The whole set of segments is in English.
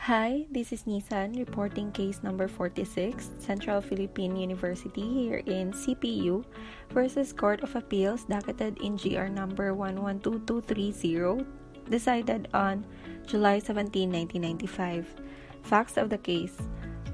Hi, this is Nisan reporting case number 46, Central Philippine University here in CPU versus Court of Appeals docketed in GR number 112230, decided on July 17, 1995. Facts of the case.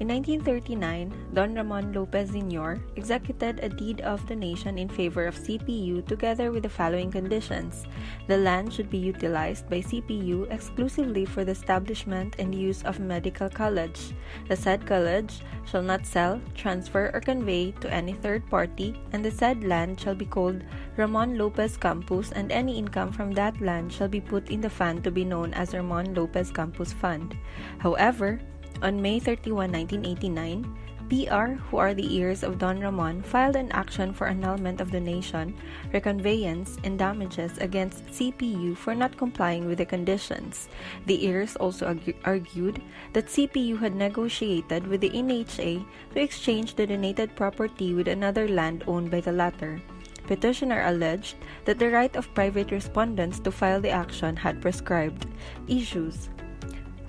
In 1939, Don Ramon Lopez Sr. executed a deed of donation in favor of CPU together with the following conditions. The land should be utilized by CPU exclusively for the establishment and use of a medical college. The said college shall not sell, transfer, or convey to any third party, and the said land shall be called Ramon Lopez Campus, and any income from that land shall be put in the fund to be known as Ramon Lopez Campus Fund. However, on May 31, 1989, PR, who are the heirs of Don Ramon, filed an action for annulment of donation, reconveyance, and damages against CPU for not complying with the conditions. The heirs also argued that CPU had negotiated with the NHA to exchange the donated property with another land owned by the latter. Petitioner alleged that the right of private respondents to file the action had prescribed issues.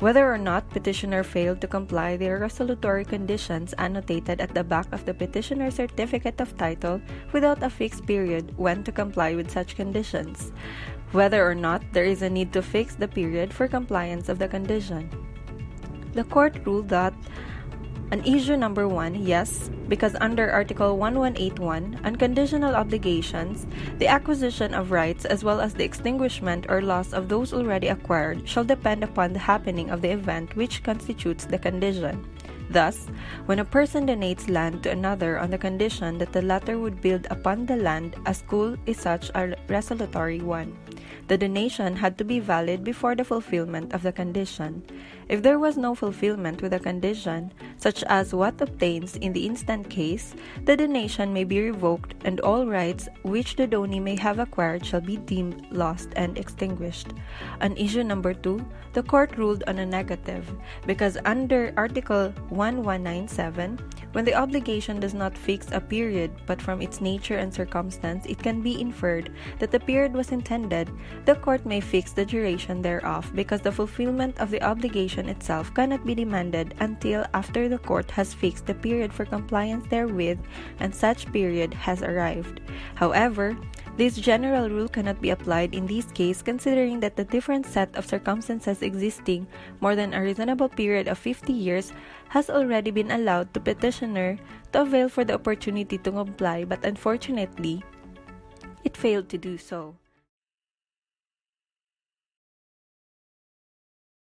Whether or not petitioner failed to comply, there are resolutory conditions annotated at the back of the petitioner's certificate of title without a fixed period when to comply with such conditions. Whether or not there is a need to fix the period for compliance of the condition. The court ruled that on issue number 1, yes, because under Article 1181, unconditional obligations, the acquisition of rights as well as the extinguishment or loss of those already acquired shall depend upon the happening of the event which constitutes the condition. Thus, when a person donates land to another on the condition that the latter would build upon the land, a school is such a resolutory one. The donation had to be valid before the fulfillment of the condition. If there was no fulfillment with a condition, such as what obtains in the instant case, the donation may be revoked and all rights which the donee may have acquired shall be deemed lost and extinguished. On issue number 2, the court ruled on a negative, because under Article 1197, when the obligation does not fix a period but from its nature and circumstance it can be inferred that the period was intended, the court may fix the duration thereof, because the fulfillment of the obligation itself cannot be demanded until after the court has fixed the period for compliance therewith and such period has arrived. However, this general rule cannot be applied in this case, considering that the different set of circumstances existing more than a reasonable period of 50 years has already been allowed to petitioner to avail for the opportunity to comply, but unfortunately, it failed to do so.